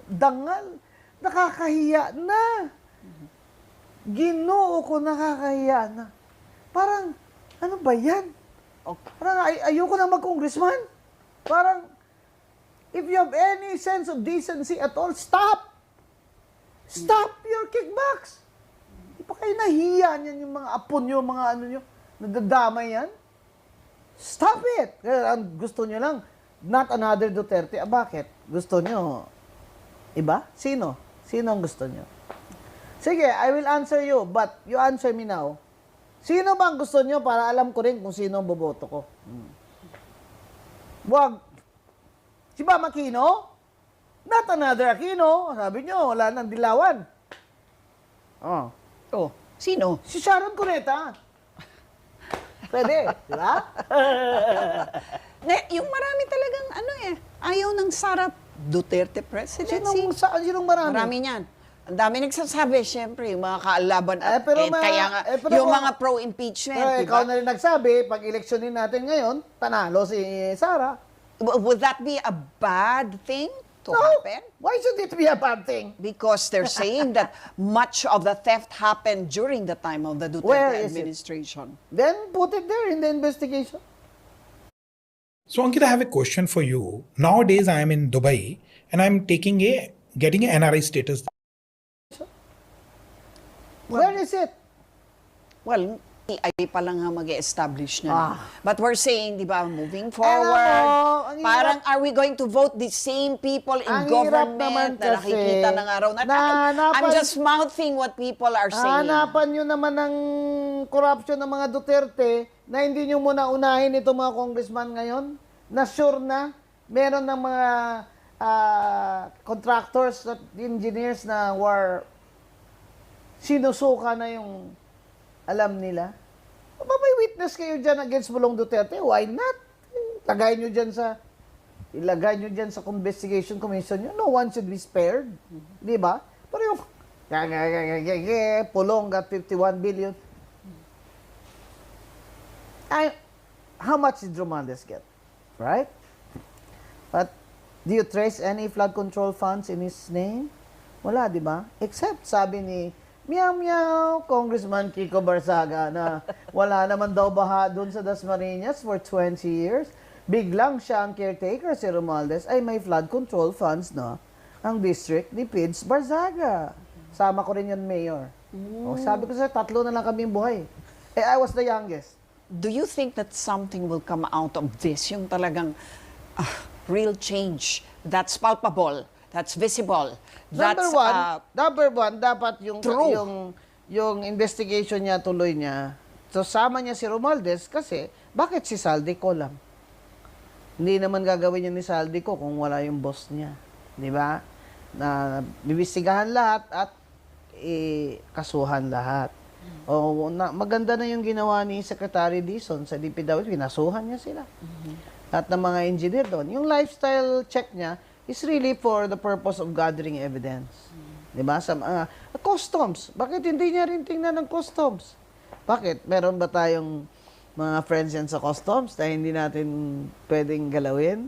dangal. Nakakahiya na. Ginoo ko, nakakahiya na. Parang, ano ba yan? Parang ayoko na mag-congressman. Parang, if you have any sense of decency at all, stop! Stop your kickbacks! Di pa kayo nahiya niyan yung mga apo nyo, mga ano nyo, nadadamay yan? Stop it! Kaya ang gusto nyo lang, not another Duterte. Bakit? Gusto nyo, iba? Sino? Sino ang gusto nyo? Sige, I will answer you, but you answer me now. Sino ba ang gusto nyo para alam ko rin kung sino ang boboto ko? Wag. Si Ma'am Aquino? Not another Aquino. Sabi nyo, wala nang dilawan. Sino? Si Sharon Cuneta. Pwede, di ba? Yung marami talagang ayaw ng Sara Duterte presidency. Sinong marami? Marami niyan. Ang dami nagsasabi, syempre, yung mga kaalaban. pero kaya nga, pero yung kung- mga pro-impeachment, di Ikaw ba? na rin nagsabi, pag eleksyonin natin ngayon, panalo si Sara. Would that be a bad thing to No. happen? Why should it be a bad thing? Because they're saying that much of the theft happened during the time of the Where Duterte is it? administration. Then put it there in the investigation. So, Ankit, I have a question for you. Nowadays, I am in Dubai and I'm getting a NRI status. Where is it? Well, ay pa lang nga mag-establish na. Ah. But we're saying, di ba, moving Alam forward, mo, ang parang hirap- are we going to vote the same people in Ang hirap government naman na kasi, nakikita ng araw na I'm hanapan- just mouthing what people are saying. Hanapan nyo naman ng corruption ng mga Duterte na hindi nyo muna unahin itong mga congressman ngayon na sure na meron ng mga contractors at engineers na were sinusuka na yung alam nila. May witness kayo dyan against Bulong Duterte, why not? Ilagay nyo dyan sa investigation commission nyo. No one should be spared. Di ba? Pero yung Pulong got 51 billion. How much did Romualdez get? Right? But do you trace any flood control funds in his name? Wala, di ba? Except, sabi ni Meow Meow, Congressman Kiko Barzaga, na wala naman daw baha doon sa Dasmariñas for 20 years. Biglang siya ang caretaker, si Romualdez, ay may flood control funds na ang district ni Pids Barzaga. Sama ko rin yun, Mayor. O, sabi ko sa 3 na lang kami buhay. I was the youngest. Do you think that something will come out of this? Yung talagang real change that's palpable, that's visible, that's Number one, dapat yung true. yung investigation niya tuloy niya. So sama niya si Romualdez kasi bakit si Saldico lang? Hindi naman gagawin niya ni Saldico kung wala yung boss niya, 'di ba? Na bibisigahan lahat at kasuhan lahat. Maganda na yung ginawa ni Secretary Dizon sa DPWH, pinasuhan niya sila. At ng mga engineer doon. Yung lifestyle check niya is really for the purpose of gathering evidence. Diba? Sa mga customs. Bakit hindi niya rin tingnan ng customs? Bakit? Meron ba tayong mga friends yan sa customs na hindi natin pwedeng galawin?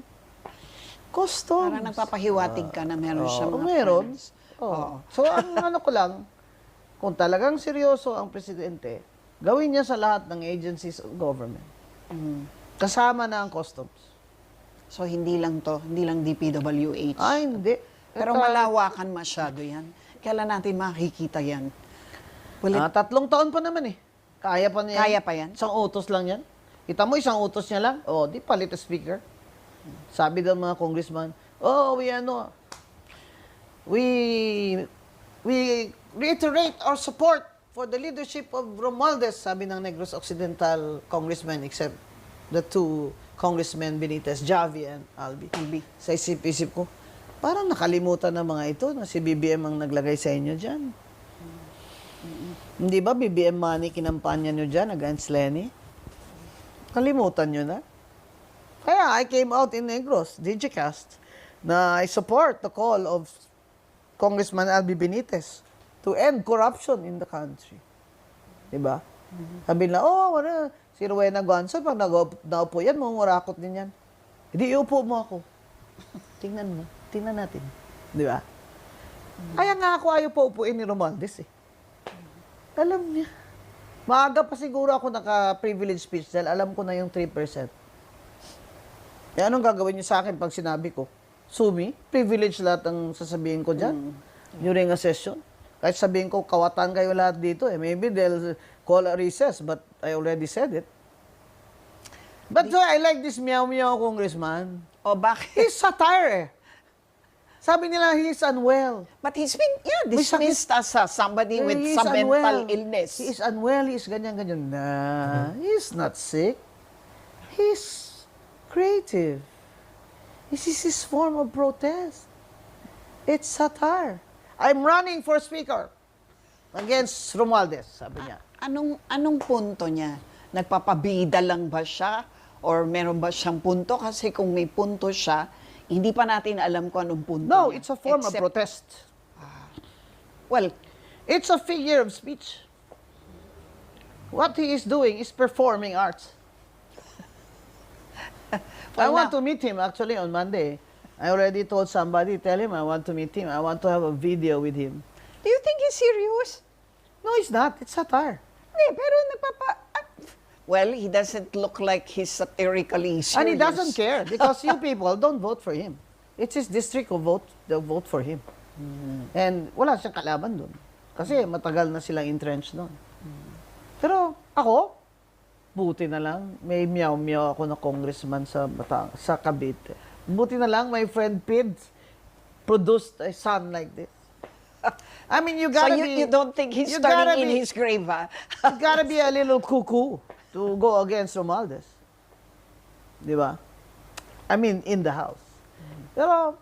Customs. Parang nagpapahiwatig ka na meron siya mga meron. friends. Oo. So, ang ano ko lang, kung talagang seryoso ang presidente, gawin niya sa lahat ng agencies of government. Kasama na ang customs. So hindi lang DPWH. Ay, hindi. Pero malawakan masyado yan. Kailan natin makikita yan? Will it- 3 taon pa naman eh. Kaya pa niya. Kaya pa yan? Isang utos lang yan. Kita mo, isang utos niya lang. Di palit ang speaker. Sabi daw mga congressman, we reiterate our support for the leadership of Romualdez, sabi ng Negros Occidental congressman, except the 2 congressmen Benitez, Javi and Albi. Sa isip-isip ko, parang nakalimutan ng mga ito na si BBM ang naglagay sa inyo dyan. Hindi ba BBM money kinampanya nyo dyan against Lenny? Kalimutan nyo na. Kaya I came out in Negros, Digicast, na I support the call of Congressman Albi Benitez to end corruption in the country. Diba? Sabi nila, si Rowena Gonzalo, pag naupo yan, mangurakot din yan. Hindi, iupo mo ako. Tingnan natin. Diba? Kaya nga ako ayaw pa upuin ni Romualdez eh. Alam niya. Maaga pa siguro ako naka-privilege speech dahil alam ko na yung 3%. Eh, anong gagawin niyo sa akin pag sinabi ko? Sumi, privilege lahat ang sasabihin ko dyan during a session. Kahit sabihin ko, kawatan kayo lahat dito eh. Maybe they'll call a recess, but I already said it. But so I like this meow-meow congressman. O bakit? He's satire eh. Sabi nila, he's unwell. But he's been, dismissed as somebody with He is some mental unwell. illness. He is unwell, he is ganyan-ganyan. Nah, he's not sick. He's creative. This is his form of protest. It's satire. I'm running for speaker against Romualdez, sabi niya. Anong punto niya? Nagpapabida lang ba siya? Or meron ba siyang punto? Kasi kung may punto siya, hindi pa natin alam kung anong punto No, niya. it's a form of Except- protest. Well, It's a figure of speech. What he is doing is performing arts. I want to meet him actually on Monday. I already told somebody, tell him I want to meet him. I want to have a video with him. do you think he's serious? No, it's not. It's satire. Hindi, pero Well, he doesn't look like he's satirically serious. And he doesn't care because you people don't vote for him. It's his district who vote for him. And wala siyang kalaban doon. Kasi matagal na silang entrenched doon. Pero ako, buti na lang, may meow-meow ako na congressman sa Cavite. Buti na lang, my friend Pids produced a son like this. I mean, you So gotta you don't think he's you gotta turning in be- his grave, ah? you gotta be a little cuckoo to go against Romualdez. Di ba? I mean, in the House. Pero,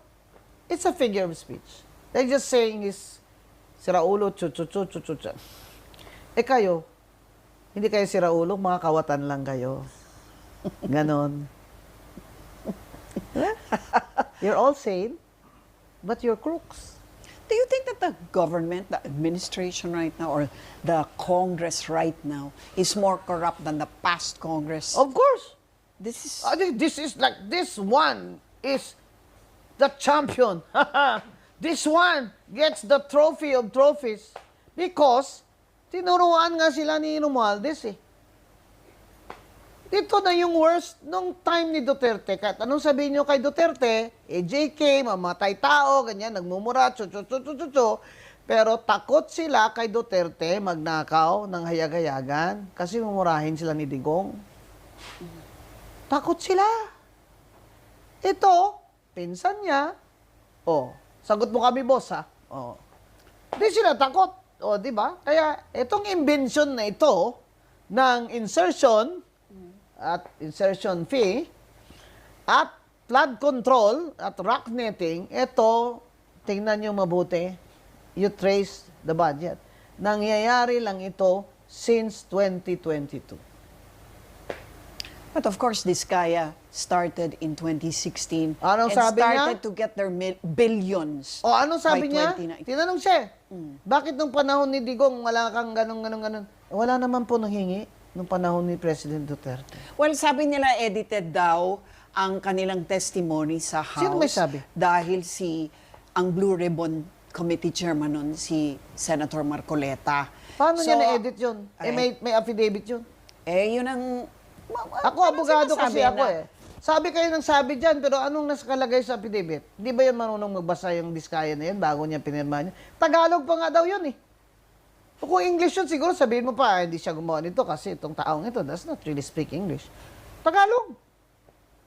it's a figure of speech. They're just saying is, siraulo, chu-chu-chu-chu-chu. Eh kayo, hindi kayo siraulo, mga kawatan lang kayo. Ganon. You're all sane, but you're crooks. Do you think that the government, the administration right now, or the Congress right now is more corrupt than the past Congress? Of course. This is... I think this is like, this one is the champion. This one gets the trophy of trophies because tinuruan nga sila ni Romualdez eh. Ito na yung worst nung time ni Duterte. Kahit anong sabihin nyo kay Duterte, JK, mamatay tao, ganyan, nagmumura, pero takot sila kay Duterte magnakaw ng hayag-hayagan kasi mumurahin sila ni Digong. Takot sila. Ito, pinsan niya, sagot mo kami, boss, ha? Di sila takot. Di ba? Kaya, itong invention na ito ng insertion at insertion fee at flood control at rock netting, ito, tingnan nyo mabuti, you trace the budget. Nangyayari lang ito since 2022. But of course, Diskaya started in 2016 Anong and sabi niya? started to get their billions Anong sabi by niya? 2019. Tinanong siya, bakit nung panahon ni Digong wala kang ganun? Wala naman po nanghingi nung panahon ni President Duterte. Well, sabi nila edited daw ang kanilang testimony sa House. Sino may sabi? Dahil ang Blue Ribbon Committee Chairman nun, si Senator Marcoleta. Paano So, niya na-edit yun? ay- May affidavit yun. Yun ang... Ako, abogado kasi ako eh. Sabi kayo ng sabi dyan, pero anong nakalagay sa affidavit? Di ba yun marunong magbasa yung Diskaya na yun bago niya pinirma niya? Tagalog pa nga daw yun eh. Kung English yun, siguro sabihin mo pa, hindi siya gumawa nito kasi itong taong ito does not really speak English. Tagalog.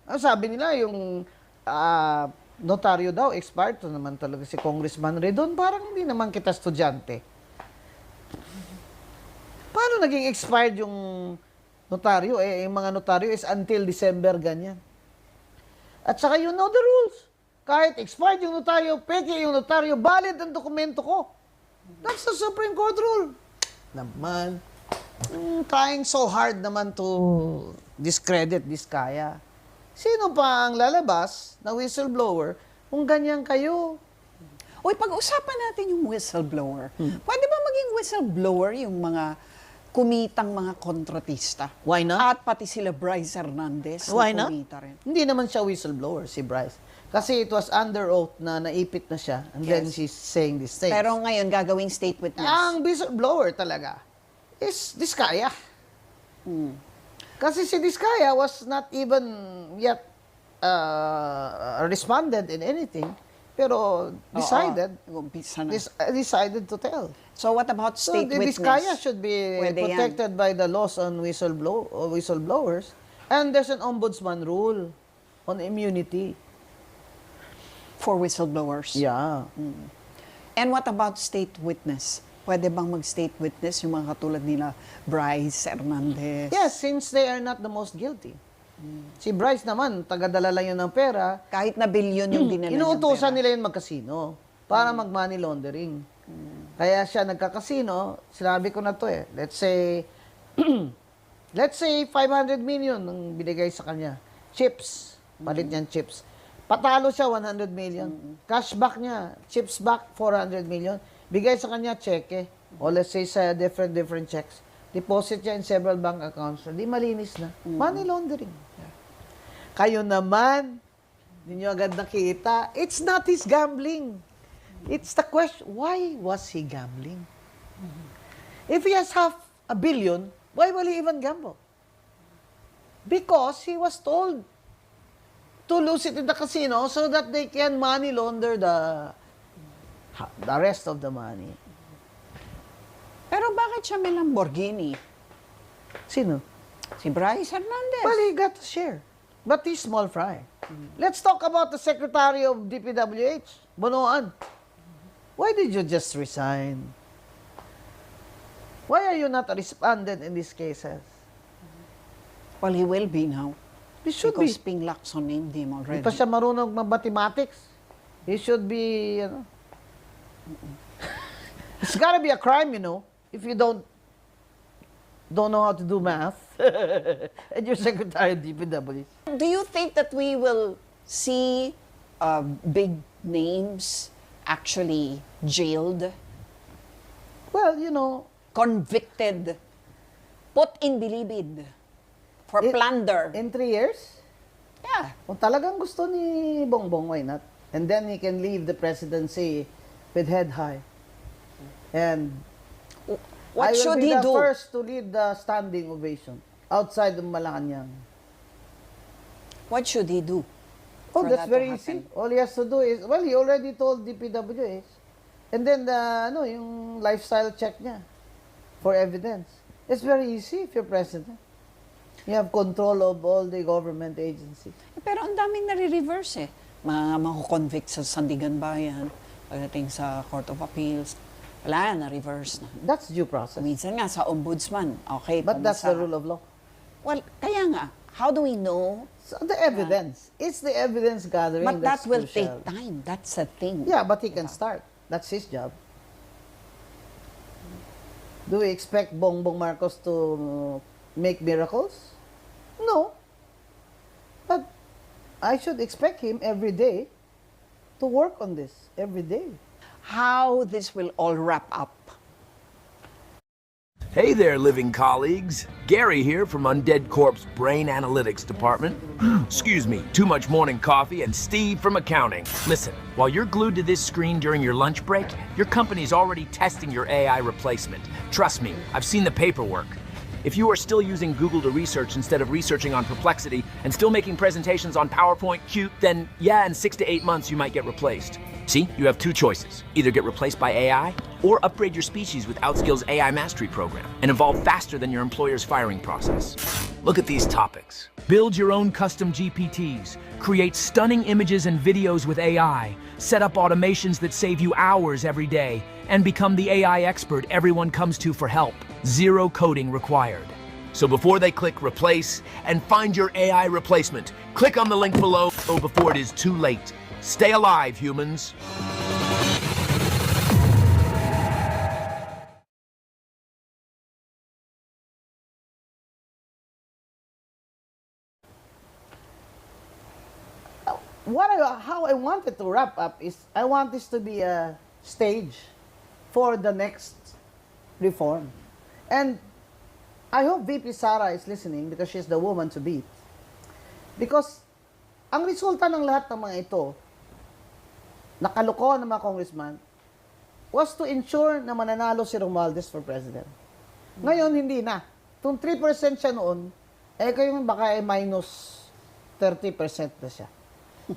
Ang sabi nila, yung notaryo daw, expired. Ito naman talaga si Congressman Redon. Parang hindi naman kita estudyante. Paano naging expired yung notaryo? Yung mga notaryo is until December, ganyan. At saka you know the rules. Kahit expired yung notaryo, peke yung notaryo, valid ang dokumento ko. That's the Supreme Court rule. Naman, trying so hard naman to discredit Diskaya. Sino pa ang lalabas na whistleblower kung ganyan kayo? Uy, pag-usapan natin yung whistleblower. Pwede ba maging whistleblower yung mga kumitang mga kontratista? Why not? At pati sila Bryce Hernandez Why na not? kumita rin. Hindi naman siya whistleblower, si Bryce. Kasi it was under oath na naipit na siya and then Yes. she's saying these things. Pero ngayon, gagawing state witness. Ang whistleblower talaga is Diskaya. Kasi si Diskaya was not even yet responded in anything, pero decided Umpisa na. decided to tell. So what about So state the witness? Diskaya should be Pwede yan. protected by the laws on whistleblowers, and there's an ombudsman rule on immunity. For whistleblowers. Yeah. And what about state witness? Pwede bang mag-state witness yung mga katulad nila Bryce Hernandez? Yes, since they are not the most guilty. Si Bryce naman, tagadala lang yun ng pera. Kahit na bilyon yung dinala niyang Inuutosan pera. nila yun magkasino para mag-money laundering. Kaya siya nagkakasino, sinabi ko na to eh. Let's say 500 million ang binigay sa kanya. Chips. Palit niyang chips. Patalo siya 100 million. Cashback niya. Chips back 400 million. Bigay sa kanya cheque. O let's say sa different checks. Deposit niya in several bank accounts. Di malinis na. Money laundering. Kayo naman, hindi nyo agad nakita, it's not his gambling. It's the question, why was he gambling? If he has $500 million, why will he even gamble? Because he was told to lose it in the casino so that they can money launder the rest of the money. Pero bakit siya may Lamborghini? Sino? Si Bryce Hernandez. Well, he got a share. But he's small fry. Let's talk about the Secretary of DPWH, Bonoan. Why did you just resign? Why are you not a respondent in these cases? Well, he will be now. He should Because be. Ping Lacson named him Hindi already. pa siya marunong mag-mathematics. He should be, you know. It's gotta be a crime, you know, if you don't know how to do math. And you're Secretary of DPW. Do you think that we will see big names actually jailed, Well, you know, convicted, put in bilibid for plunder? in 3 years, Yeah. kung talagang gusto ni Bongbong, why not? And then he can leave the presidency with head high. And What I will should be he the do? first to lead the standing ovation outside of Malacanang. What should he do? Oh, for that's that to very easy. happen? All he has to do is, well, he already told DPWH. And then, yung lifestyle check niya for evidence. It's very easy if you're president. You have control of all the government agencies. Pero ang daming nare-reverse eh. Makukonvict sa Sandigan Bayan, pagdating sa Court of Appeals. Wala na, reverse na. That's due process. Minsan nga sa ombudsman, okay. But that's pumasa. the rule of law. Well, kaya nga, how do we know? So the evidence. It's the evidence gathering But that that's will crucial. take time. That's the thing. Yeah, but he can start. That's his job. Do we expect Bongbong Marcos to make miracles? No. But I should expect him every day to work on this. Every day. How this will all wrap up. Hey there, living colleagues. Gary here from Undead Corp's Brain Analytics Department. Excuse me, too much morning coffee, and Steve from accounting. Listen, while you're glued to this screen during your lunch break, your company's already testing your AI replacement. Trust me, I've seen the paperwork. If you are still using Google to research instead of researching on Perplexity and still making presentations on PowerPoint, Qt, then yeah, in 6 to 8 months you might get replaced. See, you have two choices. Either get replaced by AI or upgrade your species with Outskill's AI Mastery Program and evolve faster than your employer's firing process. Look at these topics. Build your own custom GPTs, create stunning images and videos with AI, set up automations that save you hours every day, and become the AI expert everyone comes to for help. Zero coding required. So before they click replace and find your AI replacement, click on the link below before it is too late. Stay alive, humans. How I wanted to wrap up is I want this to be a stage for the next reform. And I hope VP Sara is listening because she's the woman to beat. Because ang resulta ng lahat ng mga ito, nakaloko ng mga congressman, was to ensure na mananalo si Romualdez for president. Ngayon, hindi na. Kung 3% siya noon, kayo baka minus 30% na siya.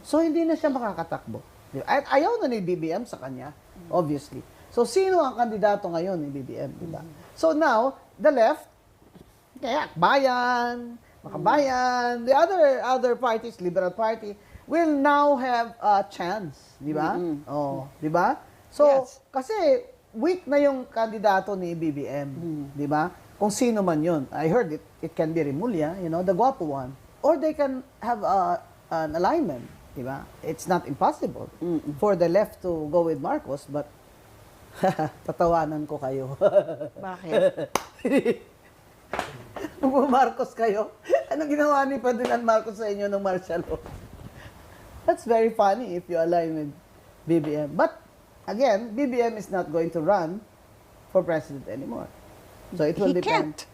So, hindi na siya makakatakbo. At ayaw na ni BBM sa kanya, obviously. So, sino ang kandidato ngayon ni BBM, di ba? So, now, the left, kaya Bayan, Makabayan, the other parties, Liberal Party, will now have a chance, di ba? Oh, di ba? So, Yes. kasi weak na yung kandidato ni BBM, di ba? Kung sino man yun. I heard it can be Remulla, the guapo one. Or they can have an alignment, di ba? It's not impossible for the left to go with Marcos, but tatawanan ko kayo. Bakit? Kung Marcos kayo, anong ginawa ni Ferdinand Marcos sa inyo ng martial law? That's very funny if you align with BBM. But, again, BBM is not going to run for president anymore. So it will He depend can't.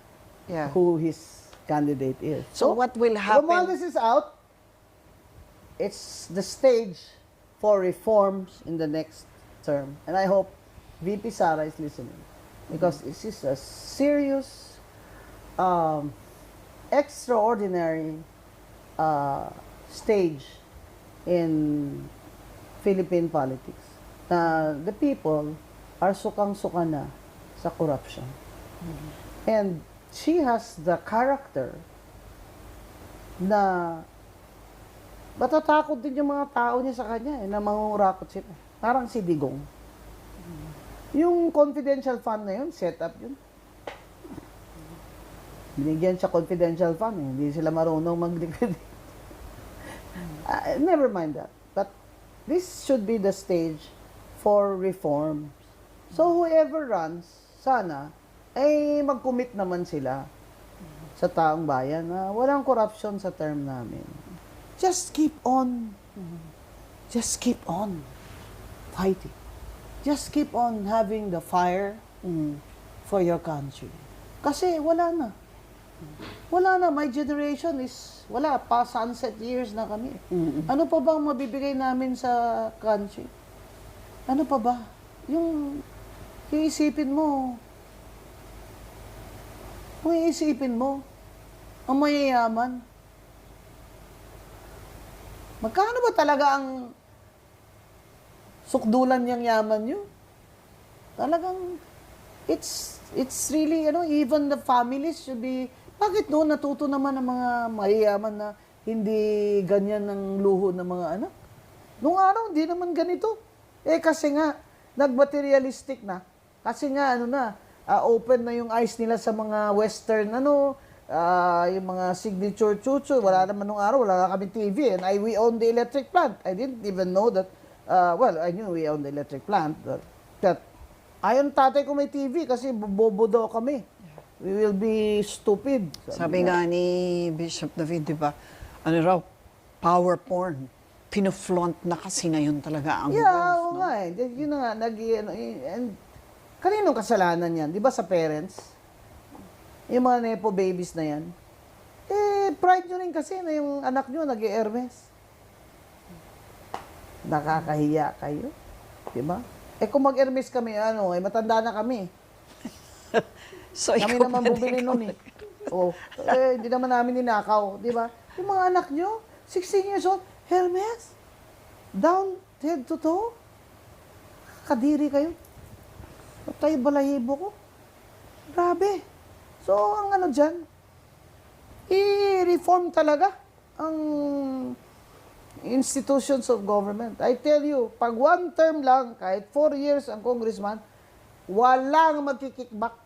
Yeah. who his candidate is. So what will happen? Romualdez is out. It's the stage for reforms in the next term. And I hope VP Sara is listening. Because this is a serious extraordinary stage in Philippine politics. The people are sukang-suka na sa corruption. And she has the character na matatakot din yung mga tao niya sa kanya, na mangungurakot sila. Parang si Digong. Yung confidential fund na yun, set up yun. Binigyan siya confidential fund, hindi sila marunong mag-liquidate. Never mind that. But this should be the stage for reforms. So whoever runs, sana, ay mag-commit naman sila sa taong bayan na walang corruption sa term namin. Just keep on fighting. Just keep on having the fire for your country. Kasi wala na. Wala na. My generation is, wala pa, sunset years na kami. Ano pa bang mabibigay namin sa country? Ano pa ba? Yung iisipin mo, ang mayayaman. Magkano ba talaga ang sukdulan niyang yaman niyo? Talagang, it's really, even the families should be, bakit noon natuto naman ang mga mayayaman na hindi ganyan ang luho ng mga anak? Noong araw, hindi naman ganito. Kasi nga, nag-materialistic na. Kasi nga, open na yung eyes nila sa mga western, yung mga signature chuchu. Wala naman nung araw, wala na kami TV. And we own the electric plant. I didn't even know that, I knew we own the electric plant. But ayon tatay ko may TV kasi bobo daw kami. We will be stupid. Sabi nga ni Bishop David, di ba, power porn. Pinuflaunt na kasi ngayon talaga ang wealth. Oo nga eh. Yun na nga, and kaninong kasalanan yan? Di ba sa parents? Yung mga nepo babies na yan. Pride nyo rin kasi na yung anak nyo nag-Hermes. Nakakahiya kayo. Di ba? Kung mag-Hermes kami, matanda na kami. So, Kami ikaw naman bumili nun eh. Hindi naman namin ninakaw. Di ba? Yung mga anak nyo, 16 years old, Hermes? Down, head to toe? Kadiri kayo. Tayo balahibo ko. Grabe. So, ang dyan, i-reform talaga ang institutions of government. I tell you, pag one term lang, kahit 4 years ang congressman, walang magkikickback.